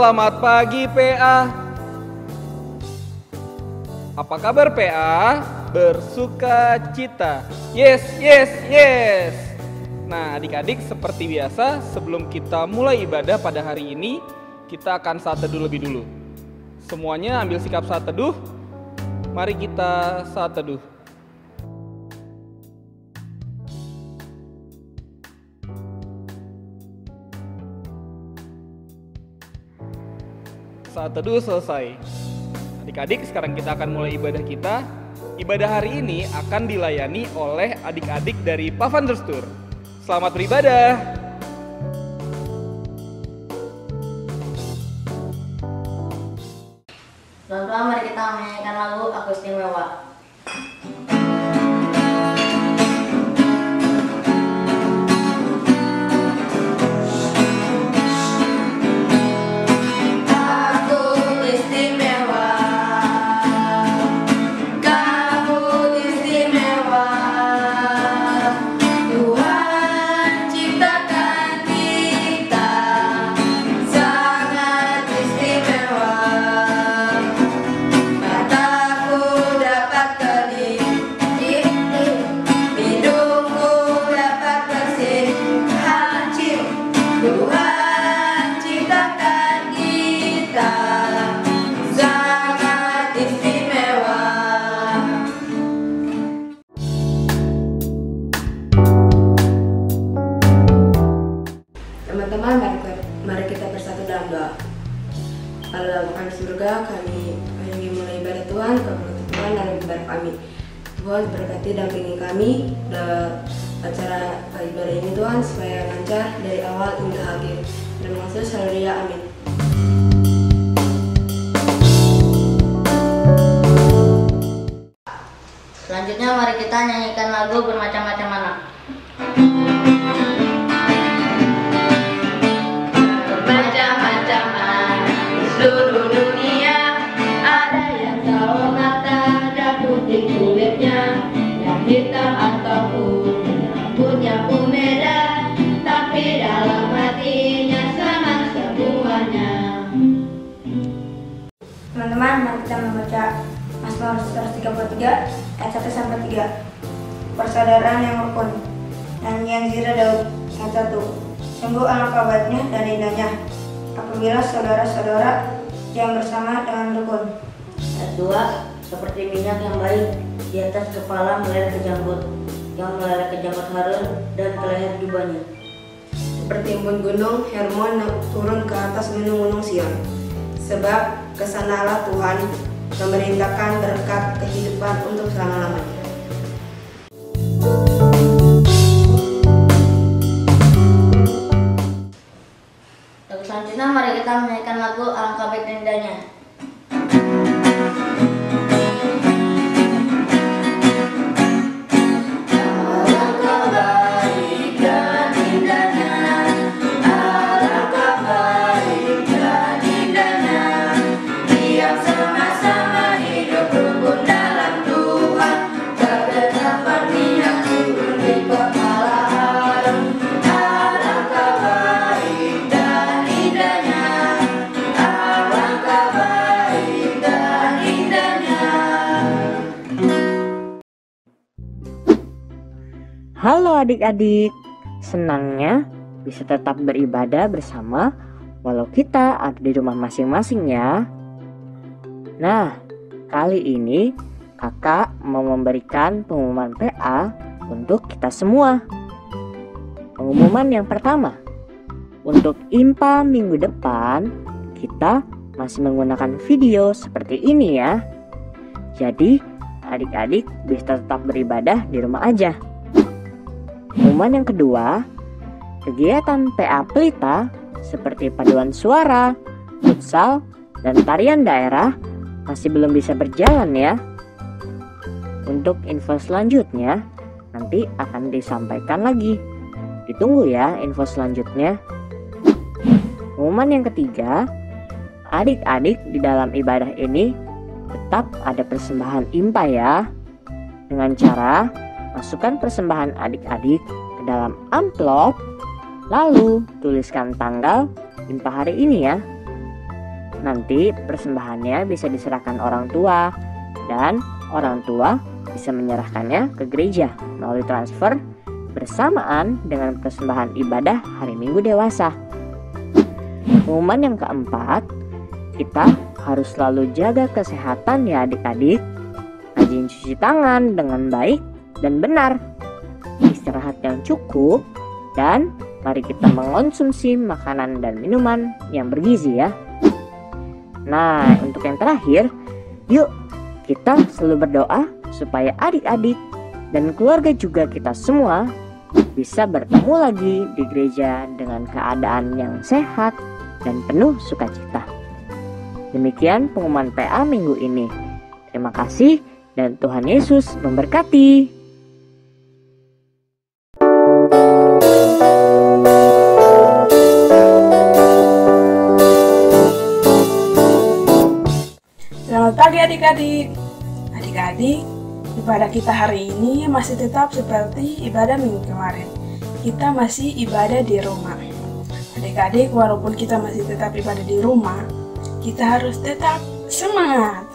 Selamat pagi PA. Apa kabar PA? Bersuka cita. Yes, yes, yes. Nah adik-adik, seperti biasa sebelum kita mulai ibadah pada hari ini, kita akan saat teduh lebih dulu. Semuanya ambil sikap saat teduh. Mari kita saat teduh. Saat teduh selesai. Adik-adik, sekarang kita akan mulai ibadah kita. Ibadah hari ini akan dilayani oleh adik-adik dari Pavanderstur. Selamat beribadah. Teman-teman, mari kita menyanyikan lagu Aku Istimewa. Teman-teman, mari kita bersatu dalam doa. Allah Bapa kami di surga, kami ingin mulai ibadah Tuhan, Tuhan dalam ibadah kami. Tuhan berkati dampingi kami dalam acara ibadah ini Tuhan, supaya lancar dari awal hingga akhir. Terima kasih, haleluya, amin. Selanjutnya mari kita nyanyikan lagu Bermacam-macam Anak. Bermacam-macam anak di seluruh dunia, ada yang sawo mata, ada putih kulitnya, yang hitam ataupun rambutnya pun beda, tapi dalam hatinya sama semuanya. Teman-teman, mari kita membaca Mazmur 133 ayat 1-3. Persaudaraan yang rukun. Nyanyian Zira Daud ayat 1. Sungguh alangkah baiknya dan indahnya apabila saudara-saudara yang bersama dengan rukun. Ayat 2. Seperti minyak yang baik di atas kepala meleleh ke janggut, yang meleleh ke janggut Harun dan ke leher jubahnya. Seperti embun gunung Hermon turun ke atas gunung-gunung Sion. Sebab kesanalah Tuhan memerintahkan berkat kehidupan untuk selama-lamanya. Lagu selanjutnya mari kita menyanyikan lagu Alangkah Baik dan Indahnya. Halo adik-adik, senangnya bisa tetap beribadah bersama walau kita ada di rumah masing-masing ya. Nah, kali ini kakak mau memberikan pengumuman PA untuk kita semua. Pengumuman yang pertama, untuk IMPA minggu depan kita masih menggunakan video seperti ini ya. Jadi adik-adik bisa tetap beribadah di rumah aja. Pengumuman yang kedua, kegiatan PA Pelita seperti paduan suara, futsal, dan tarian daerah masih belum bisa berjalan ya. Untuk info selanjutnya nanti akan disampaikan lagi. Ditunggu ya info selanjutnya. Pengumuman yang ketiga, adik-adik di dalam ibadah ini tetap ada persembahan IMPA ya. Dengan cara masukkan persembahan adik-adik ke dalam amplop, lalu tuliskan tanggal IMPA hari ini ya. nanti persembahannya bisa diserahkan orang tua, dan orang tua bisa menyerahkannya ke gereja melalui transfer bersamaan dengan persembahan ibadah hari Minggu dewasa. Pengumuman yang keempat, kita harus selalu jaga kesehatan ya adik-adik. Rajin cuci tangan dengan baik dan benar, istirahat yang cukup, dan mari kita mengonsumsi makanan dan minuman yang bergizi ya. Nah, untuk yang terakhir, yuk kita selalu berdoa supaya adik-adik dan keluarga juga kita semua bisa bertemu lagi di gereja dengan keadaan yang sehat dan penuh sukacita. Demikian pengumuman PA minggu ini. Terima kasih dan Tuhan Yesus memberkati. Selamat pagi adik-adik. Adik-adik, ibadah kita hari ini masih tetap seperti ibadah minggu kemarin. Kita masih ibadah di rumah. Adik-adik, walaupun kita masih tetap ibadah di rumah, kita harus tetap semangat.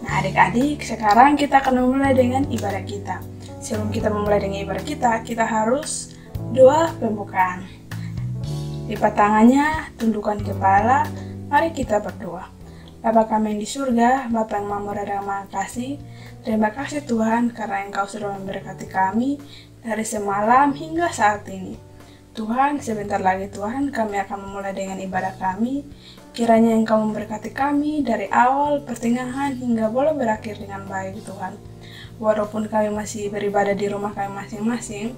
Nah adik-adik, sekarang kita akan memulai dengan ibadah kita. Sebelum kita memulai dengan ibadah kita harus doa pembukaan. Lipat tangannya, tundukkan kepala, mari kita berdoa. Bapa kami yang di surga, Bapa yang Maha Murah dan Maha Kasih, terima kasih Tuhan karena Engkau sudah memberkati kami dari semalam hingga saat ini. Tuhan, sebentar lagi Tuhan, kami akan memulai dengan ibadah kami. Kiranya Engkau memberkati kami dari awal, pertengahan, hingga boleh berakhir dengan baik Tuhan. Walaupun kami masih beribadah di rumah kami masing-masing,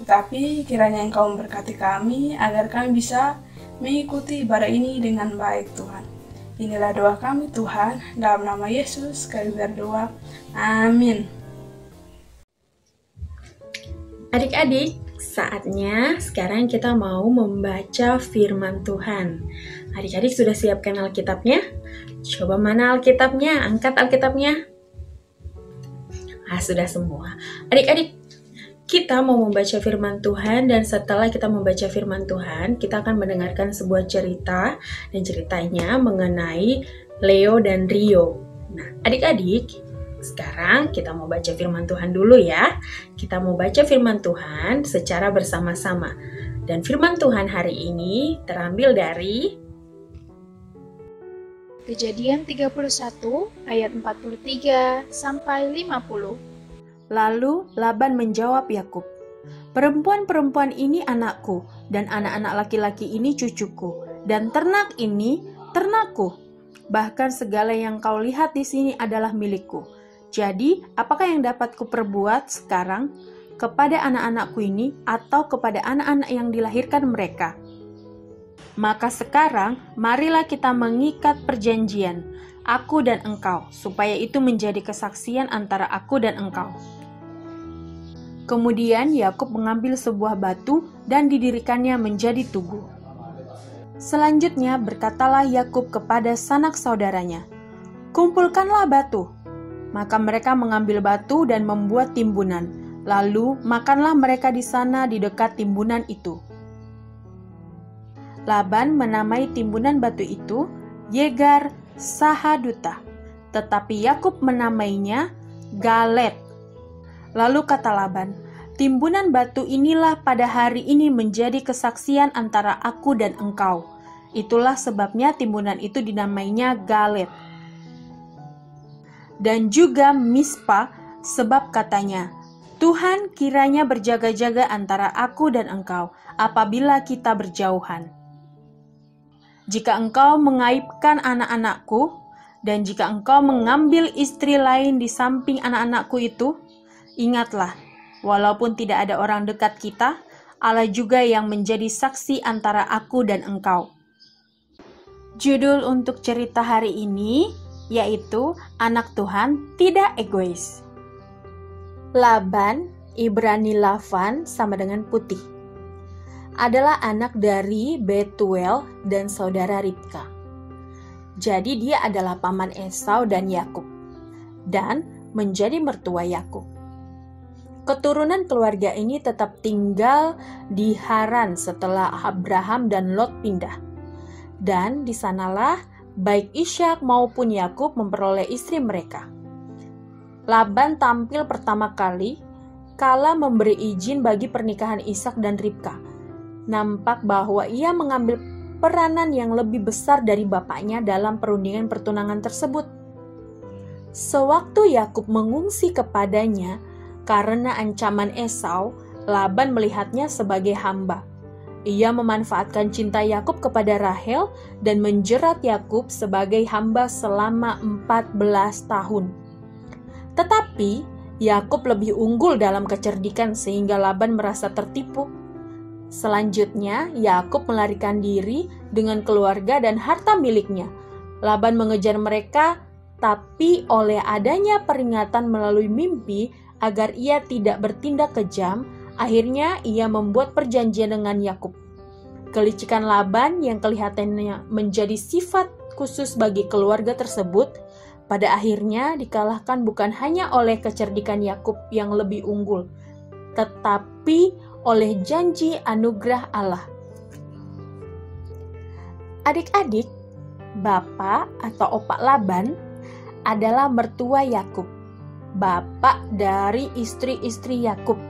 tetapi kiranya Engkau memberkati kami agar kami bisa mengikuti ibadah ini dengan baik Tuhan. Inilah doa kami Tuhan, dalam nama Yesus kami berdoa. Amin. Adik-adik, saatnya sekarang kita mau membaca firman Tuhan. Adik-adik sudah siapkan Alkitabnya? Coba mana Alkitabnya? Angkat Alkitabnya. Sudah semua. Adik-adik, kita mau membaca firman Tuhan, dan setelah kita membaca firman Tuhan, kita akan mendengarkan sebuah cerita, dan ceritanya mengenai Leo dan Rio. Nah, adik-adik, sekarang kita mau baca firman Tuhan dulu ya. Kita mau baca firman Tuhan secara bersama-sama. Dan firman Tuhan hari ini terambil dari Kejadian 31 ayat 43 sampai 50. Lalu Laban menjawab Yakub, "Perempuan-perempuan ini anakku, dan anak-anak laki-laki ini cucuku, dan ternak ini ternakku. Bahkan segala yang kau lihat di sini adalah milikku. Jadi, apakah yang dapat kuperbuat sekarang kepada anak-anakku ini atau kepada anak-anak yang dilahirkan mereka? Maka sekarang, marilah kita mengikat perjanjian, aku dan engkau, supaya itu menjadi kesaksian antara aku dan engkau." Kemudian Yakub mengambil sebuah batu dan didirikannya menjadi tugu. Selanjutnya berkatalah Yakub kepada sanak saudaranya, "Kumpulkanlah batu." Maka mereka mengambil batu dan membuat timbunan. Lalu makanlah mereka di sana di dekat timbunan itu. Laban menamai timbunan batu itu Yegar Sahaduta, tetapi Yakub menamainya Galet. Lalu kata Laban, "Timbunan batu inilah pada hari ini menjadi kesaksian antara aku dan engkau." Itulah sebabnya timbunan itu dinamainya Galet. Dan juga Mispa, sebab katanya, "Tuhan kiranya berjaga-jaga antara aku dan engkau apabila kita berjauhan. Jika engkau mengaibkan anak-anakku, dan jika engkau mengambil istri lain di samping anak-anakku itu, ingatlah, walaupun tidak ada orang dekat kita, Allah juga yang menjadi saksi antara aku dan engkau." Judul untuk cerita hari ini yaitu Anak Tuhan Tidak Egois. Laban, Ibrani Lavan sama dengan putih, adalah anak dari Betuel dan saudara Ribka. Jadi dia adalah paman Esau dan Yakub, dan menjadi mertua Yakub. Keturunan keluarga ini tetap tinggal di Haran setelah Abraham dan Lot pindah. Dan di sanalah baik Ishak maupun Yakub memperoleh istri mereka. Laban tampil pertama kali kala memberi izin bagi pernikahan Ishak dan Ribka. Nampak bahwa ia mengambil peranan yang lebih besar dari bapaknya dalam perundingan pertunangan tersebut. Sewaktu Yakub mengungsi kepadanya karena ancaman Esau, Laban melihatnya sebagai hamba. Ia memanfaatkan cinta Yakub kepada Rahel dan menjerat Yakub sebagai hamba selama 14 tahun. Tetapi Yakub lebih unggul dalam kecerdikan sehingga Laban merasa tertipu. Selanjutnya, Yakub melarikan diri dengan keluarga dan harta miliknya. Laban mengejar mereka, tapi oleh adanya peringatan melalui mimpi agar ia tidak bertindak kejam, akhirnya ia membuat perjanjian dengan Yakub. Kelicikan Laban yang kelihatannya menjadi sifat khusus bagi keluarga tersebut, pada akhirnya dikalahkan bukan hanya oleh kecerdikan Yakub yang lebih unggul, tetapi oleh janji anugerah Allah. Adik-adik, bapak atau opak Laban adalah mertua Yakub, bapak dari istri-istri Yakub,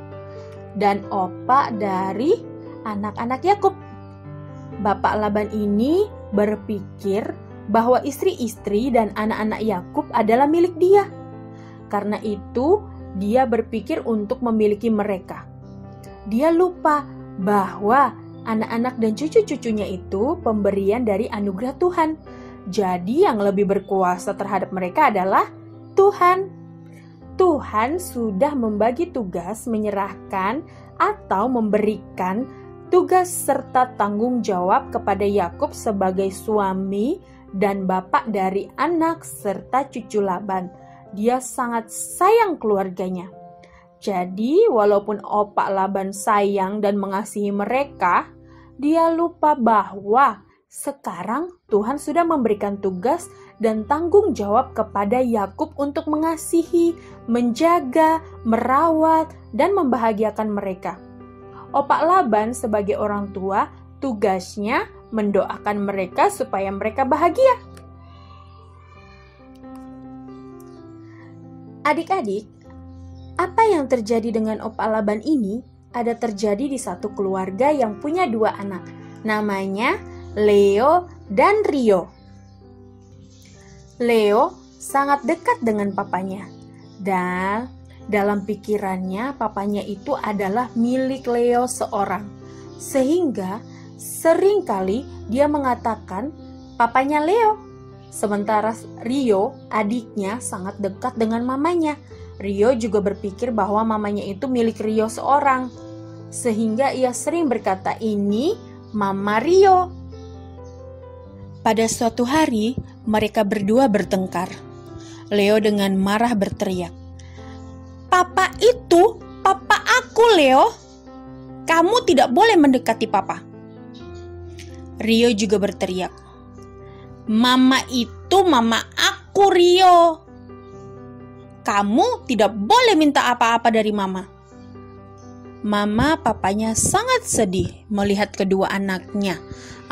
dan opak dari anak-anak Yakub. Bapak Laban ini berpikir bahwa istri-istri dan anak-anak Yakub adalah milik dia. Karena itu, dia berpikir untuk memiliki mereka. Dia lupa bahwa anak-anak dan cucu-cucunya itu pemberian dari anugerah Tuhan. Jadi yang lebih berkuasa terhadap mereka adalah Tuhan. Tuhan sudah membagi tugas menyerahkan atau memberikan tugas serta tanggung jawab kepada Yakub sebagai suami dan bapak dari anak serta cucu Laban. Dia sangat sayang keluarganya. Jadi, walaupun opak Laban sayang dan mengasihi mereka, dia lupa bahwa sekarang Tuhan sudah memberikan tugas dan tanggung jawab kepada Yakub untuk mengasihi, menjaga, merawat, dan membahagiakan mereka. Opak Laban sebagai orang tua, tugasnya mendoakan mereka supaya mereka bahagia. Adik-adik, apa yang terjadi dengan opak Laban ini ada terjadi di satu keluarga yang punya dua anak, namanya Leo dan Rio. Leo sangat dekat dengan papanya, dan dalam pikirannya papanya itu adalah milik Leo seorang. Sehingga seringkali dia mengatakan papanya Leo. Sementara Rio, adiknya, sangat dekat dengan mamanya. Rio juga berpikir bahwa mamanya itu milik Rio seorang. Sehingga ia sering berkata, "Ini Mama Rio." Pada suatu hari, mereka berdua bertengkar. Leo dengan marah berteriak, "Papa itu papa aku, Leo. Kamu tidak boleh mendekati papa." Rio juga berteriak, "Mama itu mama aku, Rio. Kamu tidak boleh minta apa-apa dari mama." Mama papanya sangat sedih melihat kedua anaknya.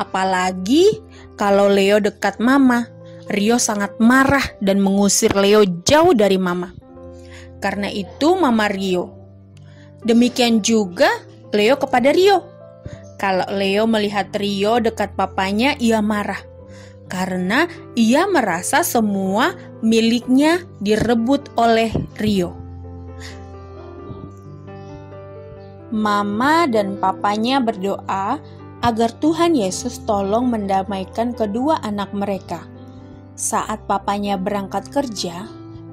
Apalagi kalau Leo dekat mama. Rio sangat marah dan mengusir Leo jauh dari mama. Karena itu Mama Rio. Demikian juga Leo kepada Rio. Kalau Leo melihat Rio dekat papanya, ia marah. Karena ia merasa semua miliknya direbut oleh Rio. Mama dan papanya berdoa agar Tuhan Yesus tolong mendamaikan kedua anak mereka. Saat papanya berangkat kerja,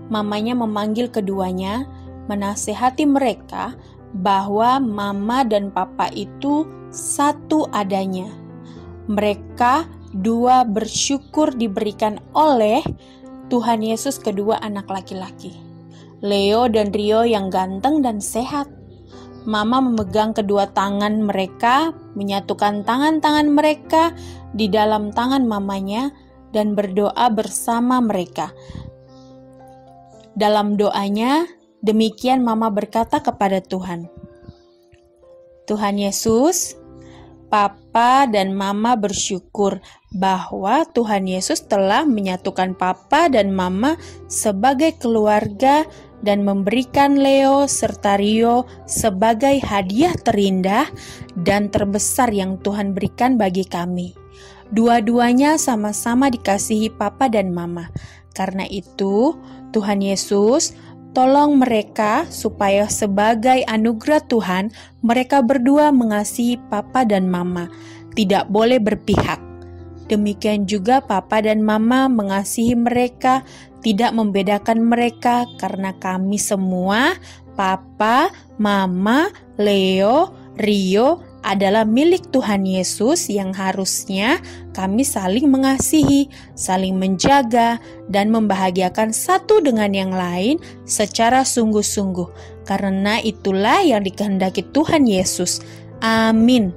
mamanya memanggil keduanya, menasehati mereka bahwa mama dan papa itu satu adanya. Mereka dua bersyukur diberikan oleh Tuhan Yesus kedua anak laki-laki, Leo dan Rio yang ganteng dan sehat. Mama memegang kedua tangan mereka, menyatukan tangan-tangan mereka di dalam tangan mamanya, dan berdoa bersama mereka. Dalam doanya, demikian Mama berkata kepada Tuhan, "Tuhan Yesus, Papa dan Mama bersyukur bahwa Tuhan Yesus telah menyatukan Papa dan Mama sebagai keluarga dan memberikan Leo serta Rio sebagai hadiah terindah dan terbesar yang Tuhan berikan bagi kami. Dua-duanya sama-sama dikasihi Papa dan Mama. Karena itu, Tuhan Yesus, tolong mereka supaya sebagai anugerah Tuhan, mereka berdua mengasihi Papa dan Mama, tidak boleh berpihak. Demikian juga Papa dan Mama mengasihi mereka, tidak membedakan mereka, karena kami semua, Papa, Mama, Leo, Rio, adalah milik Tuhan Yesus yang harusnya kami saling mengasihi, saling menjaga, dan membahagiakan satu dengan yang lain secara sungguh-sungguh. Karena itulah yang dikehendaki Tuhan Yesus. Amin.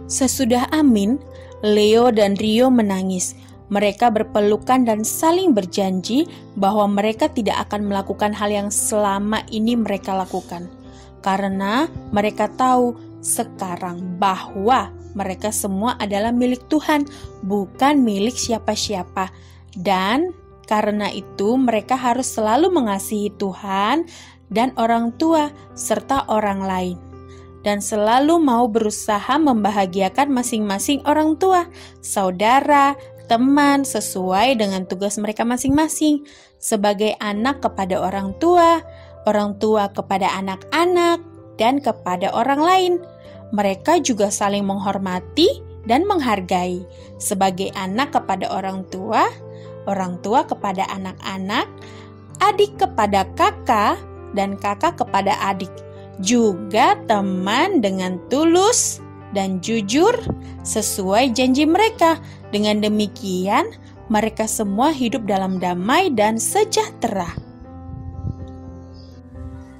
Sesudah amin, Leo dan Rio menangis. Mereka berpelukan dan saling berjanji bahwa mereka tidak akan melakukan hal yang selama ini mereka lakukan. Karena mereka tahu sekarang bahwa mereka semua adalah milik Tuhan, bukan milik siapa-siapa. Dan karena itu mereka harus selalu mengasihi Tuhan dan orang tua serta orang lain. Dan selalu mau berusaha membahagiakan masing-masing orang tua, saudara, teman sesuai dengan tugas mereka masing-masing. Sebagai anak kepada orang tua kepada anak-anak, dan kepada orang lain. Mereka juga saling menghormati dan menghargai. Sebagai anak kepada orang tua kepada anak-anak, adik kepada kakak, dan kakak kepada adik. Juga teman dengan tulus dan jujur sesuai janji mereka. Dengan demikian, mereka semua hidup dalam damai dan sejahtera.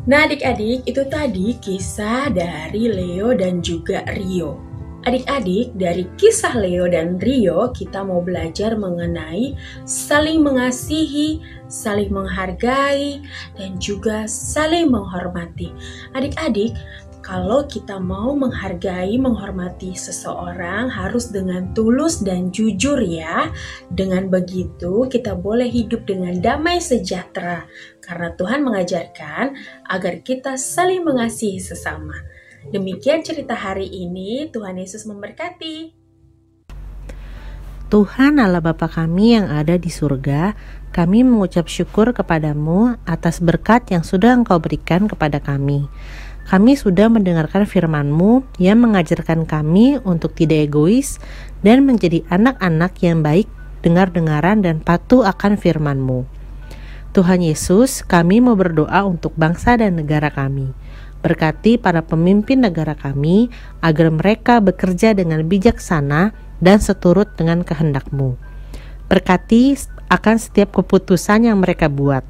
Nah adik-adik, itu tadi kisah dari Leo dan juga Rio. Adik-adik, dari kisah Leo dan Rio, kita mau belajar mengenai saling mengasihi, saling menghargai, dan juga saling menghormati. Adik-adik, kalau kita mau menghargai, menghormati seseorang harus dengan tulus dan jujur ya. Dengan begitu kita boleh hidup dengan damai sejahtera. Karena Tuhan mengajarkan agar kita saling mengasihi sesama. Demikian cerita hari ini, Tuhan Yesus memberkati. Tuhan Allah Bapa kami yang ada di surga, kami mengucap syukur kepadamu atas berkat yang sudah Engkau berikan kepada kami. Kami sudah mendengarkan firman-Mu yang mengajarkan kami untuk tidak egois dan menjadi anak-anak yang baik, dengar-dengaran dan patuh akan firman-Mu. Tuhan Yesus, kami mau berdoa untuk bangsa dan negara kami. Berkati para pemimpin negara kami agar mereka bekerja dengan bijaksana dan seturut dengan kehendak-Mu. Berkati akan setiap keputusan yang mereka buat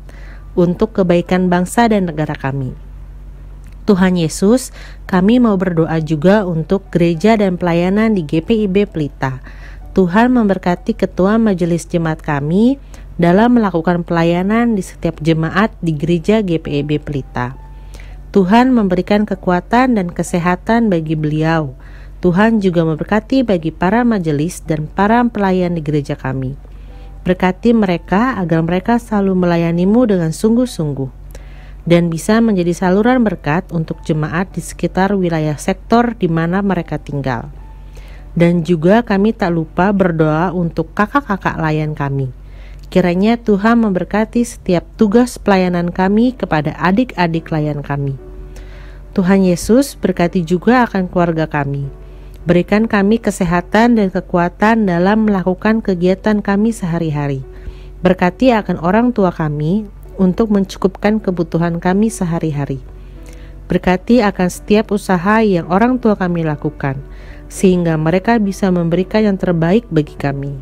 untuk kebaikan bangsa dan negara kami. Tuhan Yesus, kami mau berdoa juga untuk gereja dan pelayanan di GPIB Pelita. Tuhan memberkati ketua majelis jemaat kami dalam melakukan pelayanan di setiap jemaat di gereja GPIB Pelita. Tuhan memberikan kekuatan dan kesehatan bagi beliau. Tuhan juga memberkati bagi para majelis dan para pelayan di gereja kami. Berkati mereka agar mereka selalu melayani-Mu dengan sungguh-sungguh dan bisa menjadi saluran berkat untuk jemaat di sekitar wilayah sektor di mana mereka tinggal. Dan juga kami tak lupa berdoa untuk kakak-kakak layan kami. Kiranya Tuhan memberkati setiap tugas pelayanan kami kepada adik-adik layan kami. Tuhan Yesus berkati juga akan keluarga kami. Berikan kami kesehatan dan kekuatan dalam melakukan kegiatan kami sehari-hari. Berkati akan orang tua kami untuk mencukupkan kebutuhan kami sehari-hari. Berkati akan setiap usaha yang orang tua kami lakukan, sehingga mereka bisa memberikan yang terbaik bagi kami.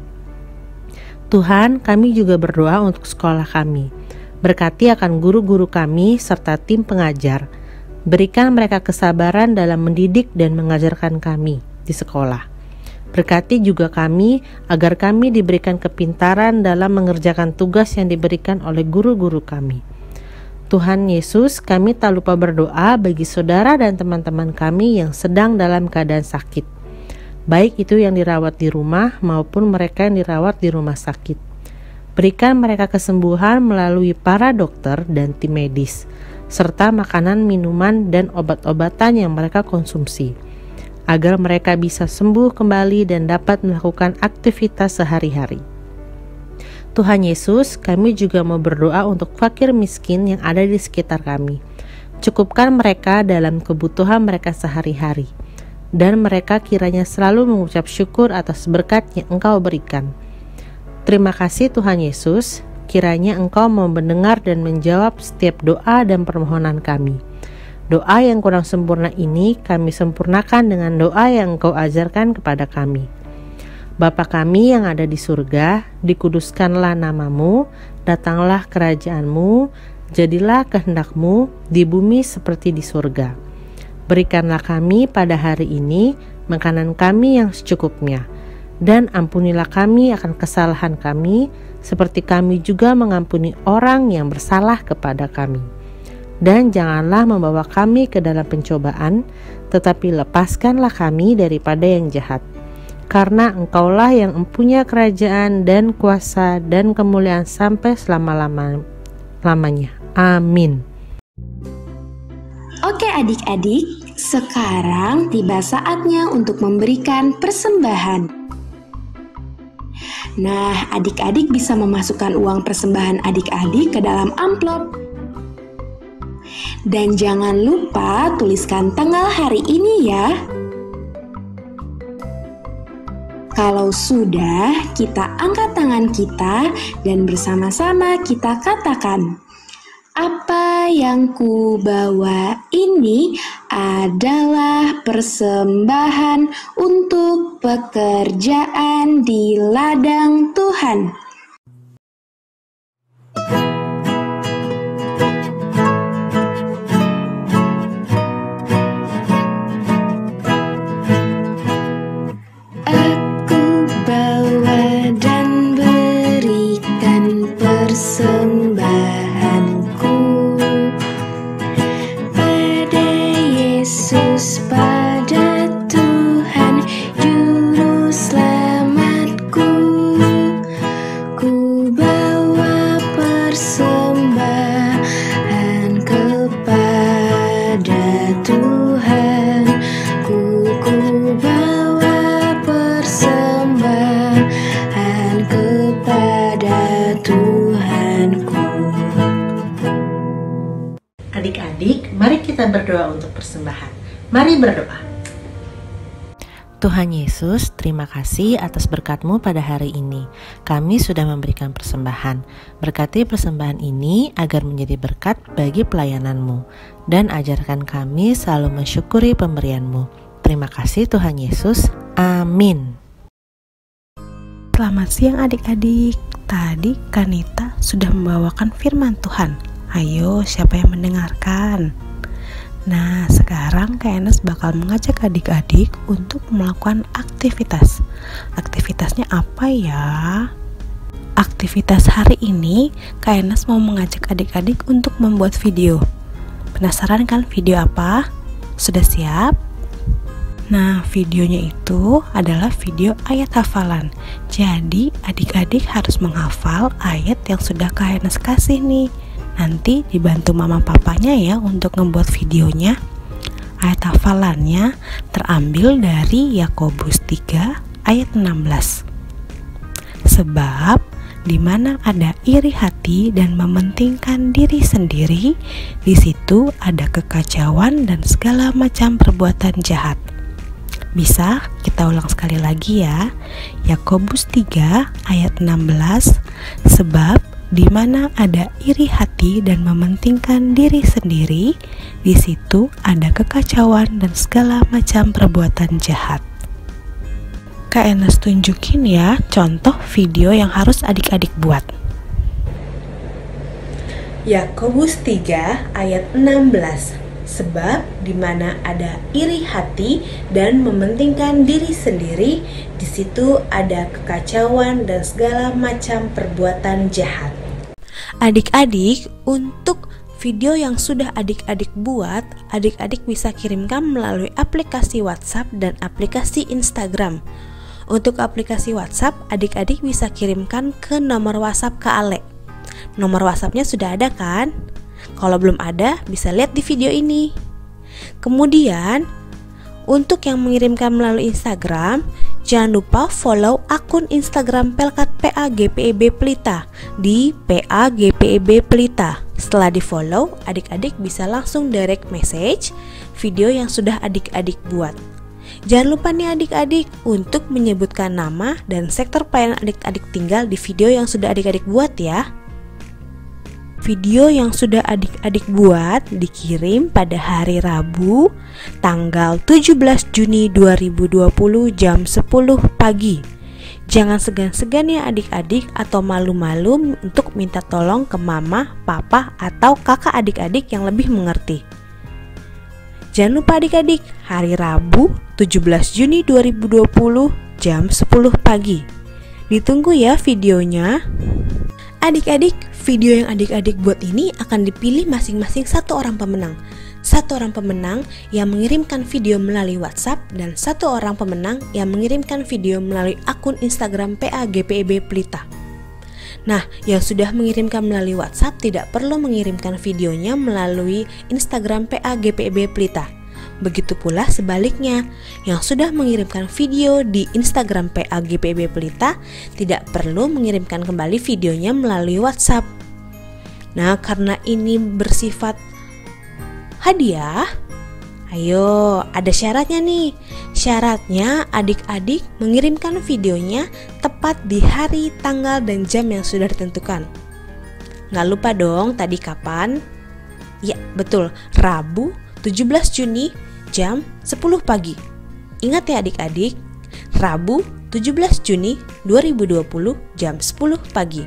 Tuhan, kami juga berdoa untuk sekolah kami. Berkati akan guru-guru kami serta tim pengajar. Berikan mereka kesabaran dalam mendidik dan mengajarkan kami di sekolah. Berkati juga kami agar kami diberikan kepintaran dalam mengerjakan tugas yang diberikan oleh guru-guru kami. Tuhan Yesus, kami tak lupa berdoa bagi saudara dan teman-teman kami yang sedang dalam keadaan sakit, baik itu yang dirawat di rumah maupun mereka yang dirawat di rumah sakit. Berikan mereka kesembuhan melalui para dokter dan tim medis, serta makanan, minuman, dan obat-obatan yang mereka konsumsi, agar mereka bisa sembuh kembali dan dapat melakukan aktivitas sehari-hari. Tuhan Yesus, kami juga mau berdoa untuk fakir miskin yang ada di sekitar kami. Cukupkan mereka dalam kebutuhan mereka sehari-hari, dan mereka kiranya selalu mengucap syukur atas berkat yang Engkau berikan. Terima kasih Tuhan Yesus, kiranya Engkau mau mendengar dan menjawab setiap doa dan permohonan kami. Doa yang kurang sempurna ini kami sempurnakan dengan doa yang Engkau ajarkan kepada kami. Bapa kami yang ada di surga, dikuduskanlah namamu, datanglah kerajaan-Mu, jadilah kehendak-Mu di bumi seperti di surga. Berikanlah kami pada hari ini makanan kami yang secukupnya, dan ampunilah kami akan kesalahan kami, seperti kami juga mengampuni orang yang bersalah kepada kami. Dan janganlah membawa kami ke dalam pencobaan, tetapi lepaskanlah kami daripada yang jahat. Karena Engkaulah yang mempunyai kerajaan dan kuasa dan kemuliaan sampai selama-lamanya. Amin. Oke adik-adik, sekarang tiba saatnya untuk memberikan persembahan. Nah, adik-adik bisa memasukkan uang persembahan adik-adik ke dalam amplop. Dan jangan lupa tuliskan tanggal hari ini ya. Kalau sudah, kita angkat tangan kita dan bersama-sama kita katakan, apa yang ku bawa ini adalah persembahan untuk pekerjaan di ladang Tuhan. Persembahanku pada Yesus, pada Tuhan Juru Selamatku. Ku bawa persembahan kepada Tuhan. Ku bawa persembahan kepada Tuhanku. Adik-adik, mari kita berdoa untuk persembahan. Mari berdoa. Tuhan Yesus, terima kasih atas berkat-Mu pada hari ini. Kami sudah memberikan persembahan. Berkati persembahan ini agar menjadi berkat bagi pelayanan-Mu, dan ajarkan kami selalu mensyukuri pemberian-Mu. Terima kasih Tuhan Yesus. Amin. Selamat siang adik-adik. Tadi Kanita sudah membawakan firman Tuhan. Ayo, siapa yang mendengarkan? Nah, sekarang Kak Enes bakal mengajak adik-adik untuk melakukan aktivitas. Aktivitasnya apa ya? Aktivitas hari ini, Kak Enes mau mengajak adik-adik untuk membuat video. Penasaran kan video apa? Sudah siap? Nah, videonya itu adalah video ayat hafalan. Jadi, adik-adik harus menghafal ayat yang sudah Kak Enes kasih nih. Nanti dibantu mama papanya ya untuk membuat videonya. Ayat hafalannya terambil dari Yakobus 3 ayat 16. Sebab di mana ada iri hati dan mementingkan diri sendiri, di situ ada kekacauan dan segala macam perbuatan jahat. Bisa kita ulang sekali lagi ya. Yakobus 3 ayat 16. Sebab di mana ada iri hati dan mementingkan diri sendiri, di situ ada kekacauan dan segala macam perbuatan jahat. Kak Enes tunjukin ya contoh video yang harus adik-adik buat. Yakobus 3 ayat 16. Sebab di mana ada iri hati dan mementingkan diri sendiri, di situ ada kekacauan dan segala macam perbuatan jahat. Adik-adik, untuk video yang sudah adik-adik buat, adik-adik bisa kirimkan melalui aplikasi WhatsApp dan aplikasi Instagram. Untuk aplikasi WhatsApp, adik-adik bisa kirimkan ke nomor WhatsApp Kak Ale. Nomor WhatsAppnya sudah ada kan? Kalau belum ada, bisa lihat di video ini. Kemudian, untuk yang mengirimkan melalui Instagram, jangan lupa follow akun Instagram Pelkat PAGPEB Pelita di PAGPEB Pelita. Setelah di follow, adik-adik bisa langsung direct message video yang sudah adik-adik buat. Jangan lupa nih adik-adik untuk menyebutkan nama dan sektor pelayanan adik-adik tinggal di video yang sudah adik-adik buat ya. Video yang sudah adik-adik buat dikirim pada hari Rabu tanggal 17 Juni 2020 jam 10 pagi. Jangan segan-segan ya adik-adik atau malu-malu untuk minta tolong ke mama, papa, atau kakak adik-adik yang lebih mengerti. Jangan lupa adik-adik, hari Rabu 17 Juni 2020 jam 10 pagi. Ditunggu ya videonya. Adik-adik, video yang adik-adik buat ini akan dipilih masing-masing satu orang pemenang. Satu orang pemenang yang mengirimkan video melalui WhatsApp dan satu orang pemenang yang mengirimkan video melalui akun Instagram PAGPEB Pelita. Nah, yang sudah mengirimkan melalui WhatsApp tidak perlu mengirimkan videonya melalui Instagram PAGPEB Pelita. Begitu pula sebaliknya, yang sudah mengirimkan video di Instagram PAGPEB Pelita tidak perlu mengirimkan kembali videonya melalui WhatsApp. Nah, karena ini bersifat hadiah, ayo ada syaratnya nih. Syaratnya adik-adik mengirimkan videonya tepat di hari, tanggal, dan jam yang sudah ditentukan. Nggak lupa dong tadi kapan? Ya betul, Rabu 17 Juni jam 10 pagi. Ingat ya adik-adik, Rabu 17 Juni 2020 jam 10 pagi.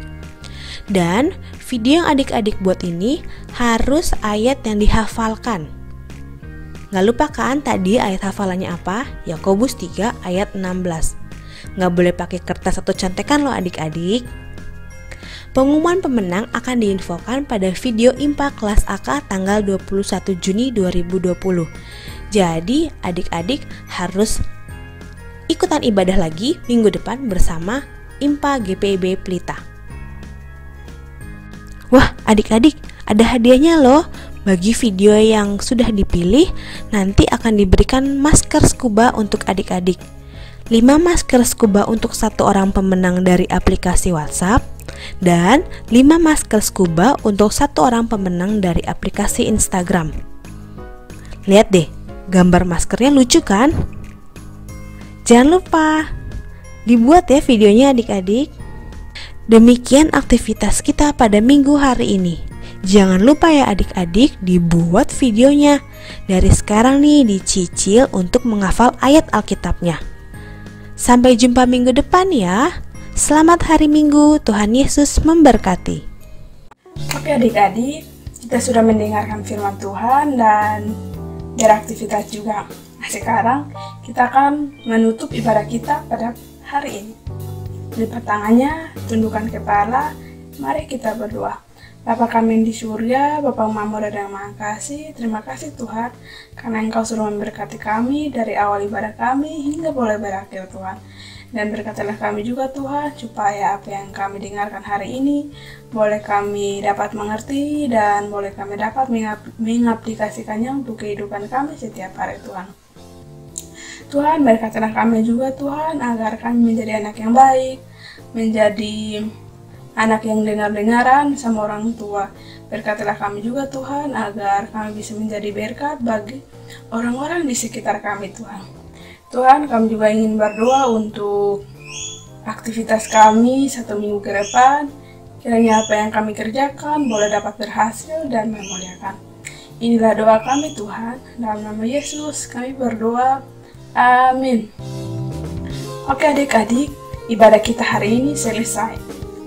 Dan video yang adik-adik buat ini harus ayat yang dihafalkan. Nggak lupa kan tadi ayat hafalannya apa? Yakobus 3 ayat 16. Nggak boleh pakai kertas atau contekan loh adik-adik. Pengumuman pemenang akan diinfokan pada video IMPA kelas AK tanggal 21 Juni 2020. Jadi adik-adik harus ikutan ibadah lagi minggu depan bersama IMPA GPIB Pelita. Wah adik-adik, ada hadiahnya loh. Bagi video yang sudah dipilih, nanti akan diberikan masker scuba untuk adik-adik. 5 masker scuba untuk satu orang pemenang dari aplikasi WhatsApp, dan 5 masker scuba untuk satu orang pemenang dari aplikasi Instagram. Lihat deh, gambar maskernya lucu kan? Jangan lupa dibuat ya videonya adik-adik. Demikian aktivitas kita pada minggu hari ini. Jangan lupa ya adik-adik dibuat videonya. Dari sekarang nih dicicil untuk menghafal ayat Alkitabnya. Sampai jumpa minggu depan ya. Selamat hari Minggu, Tuhan Yesus memberkati. Oke adik-adik, kita sudah mendengarkan firman Tuhan dan beraktivitas juga. Nah, sekarang kita akan menutup ibadah kita pada hari ini. Lipat tangannya, tundukkan kepala, mari kita berdoa. Bapa kami yang di surga, Bapa Mamur dan Maha Kasih, terima kasih Tuhan, karena Engkau sudah memberkati kami dari awal ibadah kami hingga boleh berakhir Tuhan. Dan berkatilah kami juga Tuhan, supaya apa yang kami dengarkan hari ini, boleh kami dapat mengerti dan boleh kami dapat mengaplikasikannya untuk kehidupan kami setiap hari Tuhan. Tuhan, berkatilah kami juga Tuhan, agar kami menjadi anak yang baik, menjadi anak yang dengar-dengaran sama orang tua. Berkatilah kami juga Tuhan, agar kami bisa menjadi berkat bagi orang-orang di sekitar kami Tuhan. Tuhan, kami juga ingin berdoa untuk aktivitas kami 1 minggu ke depan. Kiranya apa yang kami kerjakan boleh dapat berhasil dan memuliakan. Inilah doa kami Tuhan, dalam nama Yesus kami berdoa. Amin. Oke adik-adik, ibadah kita hari ini selesai.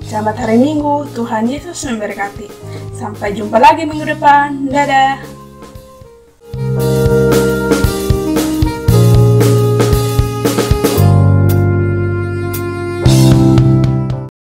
Selamat hari Minggu, Tuhan Yesus memberkati. Sampai jumpa lagi minggu depan. Dadah.